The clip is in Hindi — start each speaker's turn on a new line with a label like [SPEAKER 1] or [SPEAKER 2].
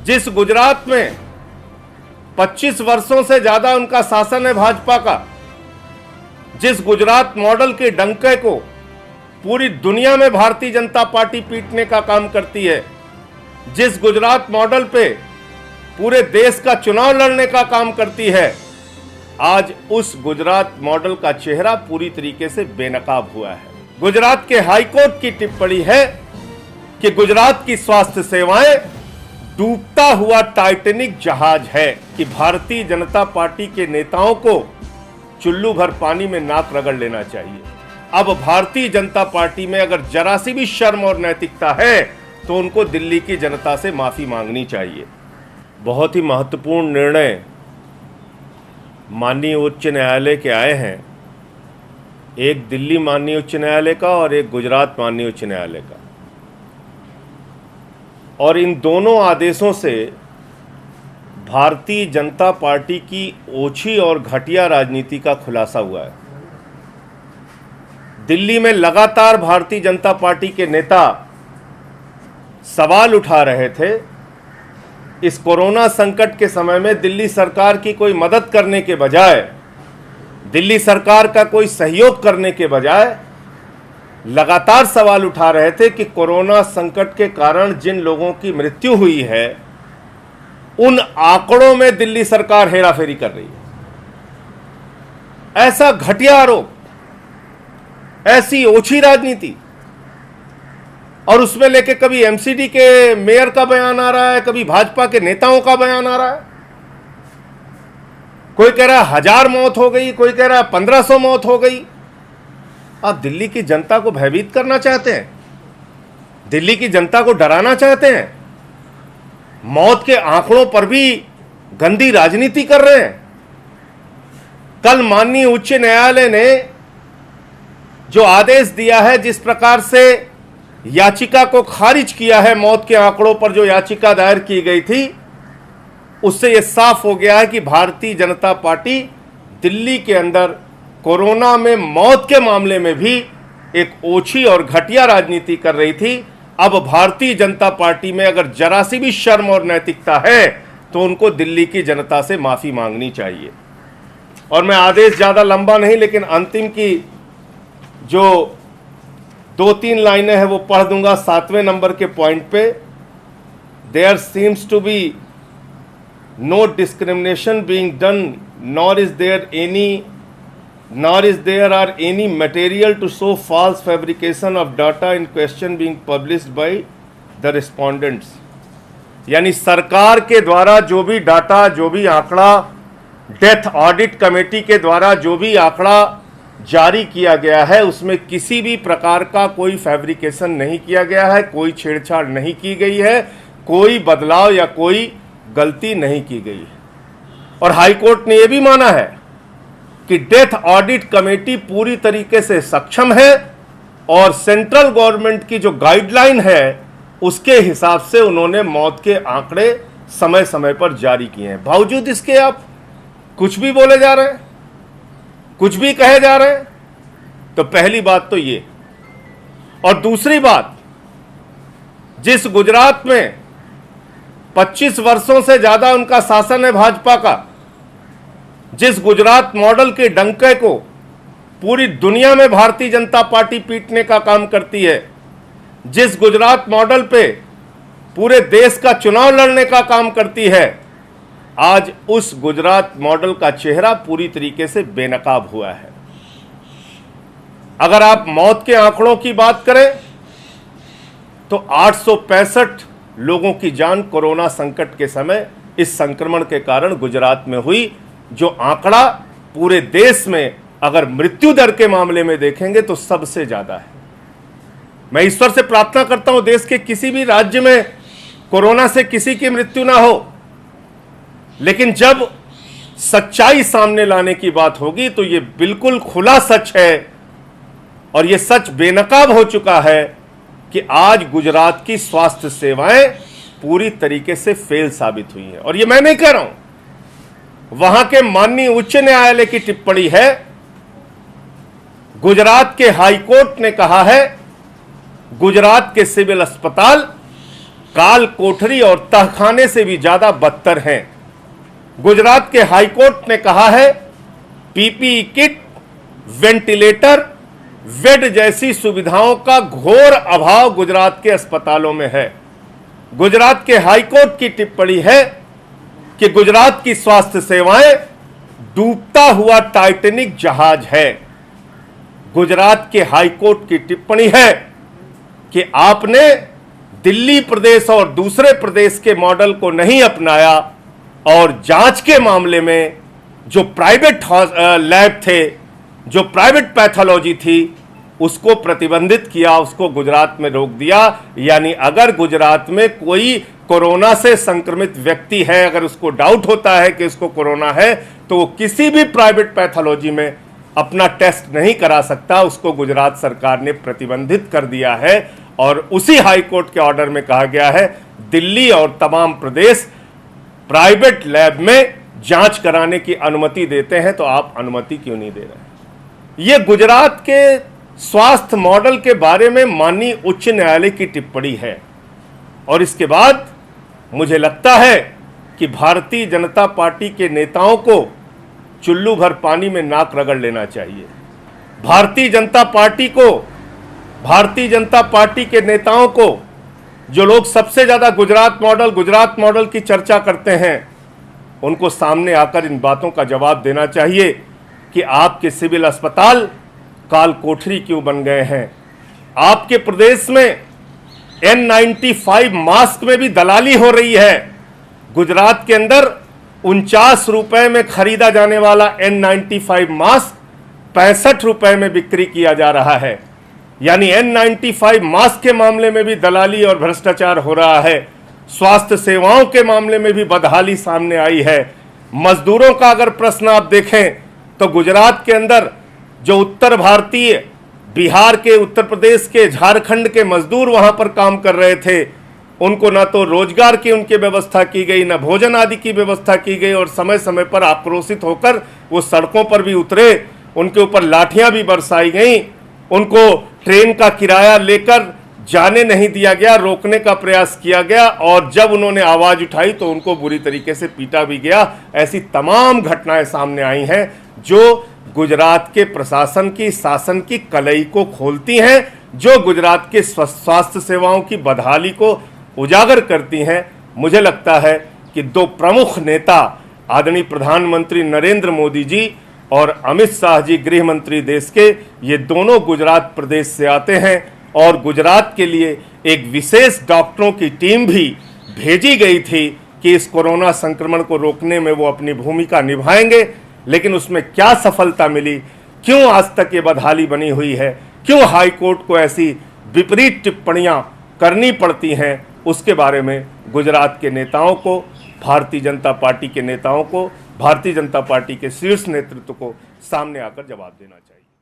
[SPEAKER 1] जिस गुजरात में 25 वर्षों से ज्यादा उनका शासन है भाजपा का, जिस गुजरात मॉडल के डंके को पूरी दुनिया में भारतीय जनता पार्टी पीटने का काम करती है, जिस गुजरात मॉडल पे पूरे देश का चुनाव लड़ने का काम करती है, आज उस गुजरात मॉडल का चेहरा पूरी तरीके से बेनकाब हुआ है। गुजरात के हाईकोर्ट की टिप्पणी है कि गुजरात की स्वास्थ्य सेवाएं डूबता हुआ टाइटैनिक जहाज है, कि भारतीय जनता पार्टी के नेताओं को चुल्लू भर पानी में नाक रगड़ लेना चाहिए। अब भारतीय जनता पार्टी में अगर जरा सी भी शर्म और नैतिकता है तो उनको दिल्ली की जनता से माफी मांगनी चाहिए। बहुत ही महत्वपूर्ण निर्णय माननीय उच्च न्यायालय के आए हैं, एक दिल्ली माननीय उच्च न्यायालय का और एक गुजरात माननीय उच्च न्यायालय का, और इन दोनों आदेशों से भारतीय जनता पार्टी की ओछी और घटिया राजनीति का खुलासा हुआ है। दिल्ली में लगातार भारतीय जनता पार्टी के नेता सवाल उठा रहे थे, इस कोरोना संकट के समय में दिल्ली सरकार की कोई मदद करने के बजाय, दिल्ली सरकार का कोई सहयोग करने के बजाय लगातार सवाल उठा रहे थे कि कोरोना संकट के कारण जिन लोगों की मृत्यु हुई है उन आंकड़ों में दिल्ली सरकार हेराफेरी कर रही है। ऐसा घटिया आरोप, ऐसी ओछी राजनीति, और उसमें लेके कभी एमसीडी के मेयर का बयान आ रहा है, कभी भाजपा के नेताओं का बयान आ रहा है। कोई कह रहा है 1000 मौत हो गई, कोई कह रहा है 1500 मौत हो गई। आप दिल्ली की जनता को भयभीत करना चाहते हैं, दिल्ली की जनता को डराना चाहते हैं, मौत के आंकड़ों पर भी गंदी राजनीति कर रहे हैं। कल माननीय उच्च न्यायालय ने जो आदेश दिया है, जिस प्रकार से याचिका को खारिज किया है, मौत के आंकड़ों पर जो याचिका दायर की गई थी, उससे यह साफ हो गया है कि भारतीय जनता पार्टी दिल्ली के अंदर कोरोना में मौत के मामले में भी एक ओछी और घटिया राजनीति कर रही थी। अब भारतीय जनता पार्टी में अगर जरा सी भी शर्म और नैतिकता है तो उनको दिल्ली की जनता से माफी मांगनी चाहिए। और मैं आदेश ज्यादा लंबा नहीं, लेकिन अंतिम की जो 2-3 लाइनें हैं वो पढ़ दूंगा 7वें नंबर के पॉइंट पे। There seems to be no discrimination being done, nor is there are any material to show false fabrication of data in question being published by the respondents। यानी सरकार के द्वारा जो भी डाटा, जो भी आंकड़ा, डेथ ऑडिट कमेटी के द्वारा जो भी आंकड़ा जारी किया गया है, उसमें किसी भी प्रकार का कोई फैब्रिकेशन नहीं किया गया है, कोई छेड़छाड़ नहीं की गई है, कोई बदलाव या कोई गलती नहीं की गई है। और हाईकोर्ट ने यह भी माना है कि डेथ ऑडिट कमेटी पूरी तरीके से सक्षम है और सेंट्रल गवर्नमेंट की जो गाइडलाइन है उसके हिसाब से उन्होंने मौत के आंकड़े समय समय पर जारी किए हैं। बावजूद इसके आप कुछ भी बोले जा रहे हैं, कुछ भी कहे जा रहे हैं। तो पहली बात तो ये, और दूसरी बात, जिस गुजरात में 25 वर्षों से ज्यादा उनका शासन है भाजपा का, जिस गुजरात मॉडल के डंके को पूरी दुनिया में भारतीय जनता पार्टी पीटने का काम करती है, जिस गुजरात मॉडल पे पूरे देश का चुनाव लड़ने का काम करती है, आज उस गुजरात मॉडल का चेहरा पूरी तरीके से बेनकाब हुआ है। अगर आप मौत के आंकड़ों की बात करें तो 865 लोगों की जान कोरोना संकट के समय इस संक्रमण के कारण गुजरात में हुई, जो आंकड़ा पूरे देश में अगर मृत्यु दर के मामले में देखेंगे तो सबसे ज्यादा है। मैं ईश्वर से प्रार्थना करता हूं देश के किसी भी राज्य में कोरोना से किसी की मृत्यु ना हो, लेकिन जब सच्चाई सामने लाने की बात होगी तो यह बिल्कुल खुला सच है, और यह सच बेनकाब हो चुका है कि आज गुजरात की स्वास्थ्य सेवाएं पूरी तरीके से फेल साबित हुई हैं। और यह मैं नहीं कह रहा हूं, वहां के माननीय उच्च न्यायालय की टिप्पणी है, गुजरात के हाई कोर्ट ने कहा है गुजरात के सिविल अस्पताल काल कोठरी और तहखाने से भी ज्यादा बदतर हैं। गुजरात के हाईकोर्ट ने कहा है पीपीई किट, वेंटिलेटर, बेड जैसी सुविधाओं का घोर अभाव गुजरात के अस्पतालों में है। गुजरात के हाईकोर्ट की टिप्पणी है कि गुजरात की स्वास्थ्य सेवाएं डूबता हुआ टाइटैनिक जहाज है। गुजरात के हाईकोर्ट की टिप्पणी है कि आपने दिल्ली प्रदेश और दूसरे प्रदेश के मॉडल को नहीं अपनाया और जांच के मामले में जो प्राइवेट लैब थे, जो प्राइवेट पैथोलॉजी थी, उसको प्रतिबंधित किया, उसको गुजरात में रोक दिया। यानी अगर गुजरात में कोई कोरोना से संक्रमित व्यक्ति है, अगर उसको डाउट होता है कि उसको कोरोना है, तो वो किसी भी प्राइवेट पैथोलॉजी में अपना टेस्ट नहीं करा सकता। उसको गुजरात सरकार ने प्रतिबंधित कर दिया है और उसी हाईकोर्ट के ऑर्डर में कहा गया है दिल्ली और तमाम प्रदेश प्राइवेट लैब में जांच कराने की अनुमति देते हैं, तो आप अनुमति क्यों नहीं दे रहे? ये गुजरात के स्वास्थ्य मॉडल के बारे में माननीय उच्च न्यायालय की टिप्पणी है। और इसके बाद मुझे लगता है कि भारतीय जनता पार्टी के नेताओं को चुल्लू भर पानी में नाक रगड़ लेना चाहिए। भारतीय जनता पार्टी के नेताओं को, जो लोग सबसे ज्यादा गुजरात मॉडल की चर्चा करते हैं, उनको सामने आकर इन बातों का जवाब देना चाहिए कि आपके सिविल अस्पताल काल कोठरी क्यों बन गए हैं। आपके प्रदेश में N95 मास्क में भी दलाली हो रही है। गुजरात के अंदर 49 रुपए में खरीदा जाने वाला N95 मास्क 65 रुपए में बिक्री किया जा रहा है। यानी N95 मास्क के मामले में भी दलाली और भ्रष्टाचार हो रहा है। स्वास्थ्य सेवाओं के मामले में भी बदहाली सामने आई है। मजदूरों का अगर प्रश्न आप देखें तो गुजरात के अंदर जो उत्तर भारतीय, बिहार के, उत्तर प्रदेश के, झारखंड के मजदूर वहां पर काम कर रहे थे, उनको ना तो रोजगार की उनकी व्यवस्था की गई, ना भोजन आदि की व्यवस्था की गई और समय समय पर आक्रोशित होकर वो सड़कों पर भी उतरे, उनके ऊपर लाठियां भी बरसाई गई, उनको ट्रेन का किराया लेकर जाने नहीं दिया गया, रोकने का प्रयास किया गया और जब उन्होंने आवाज उठाई तो उनको बुरी तरीके से पीटा भी गया। ऐसी तमाम घटनाएं सामने आई हैं जो गुजरात के प्रशासन की, शासन की कलई को खोलती हैं, जो गुजरात के स्वास्थ्य सेवाओं की बदहाली को उजागर करती हैं। मुझे लगता है कि दो प्रमुख नेता आदरणीय प्रधानमंत्री नरेंद्र मोदी जी और अमित शाह जी गृह मंत्री देश के, ये दोनों गुजरात प्रदेश से आते हैं और गुजरात के लिए एक विशेष डॉक्टरों की टीम भी भेजी गई थी कि इस कोरोना संक्रमण को रोकने में वो अपनी भूमिका निभाएंगे। लेकिन उसमें क्या सफलता मिली, क्यों आज तक ये बदहाली बनी हुई है, क्यों हाई कोर्ट को ऐसी विपरीत टिप्पणियां करनी पड़ती हैं, उसके बारे में गुजरात के नेताओं को, भारतीय जनता पार्टी के नेताओं को, भारतीय जनता पार्टी के शीर्ष नेतृत्व को सामने आकर जवाब देना चाहिए।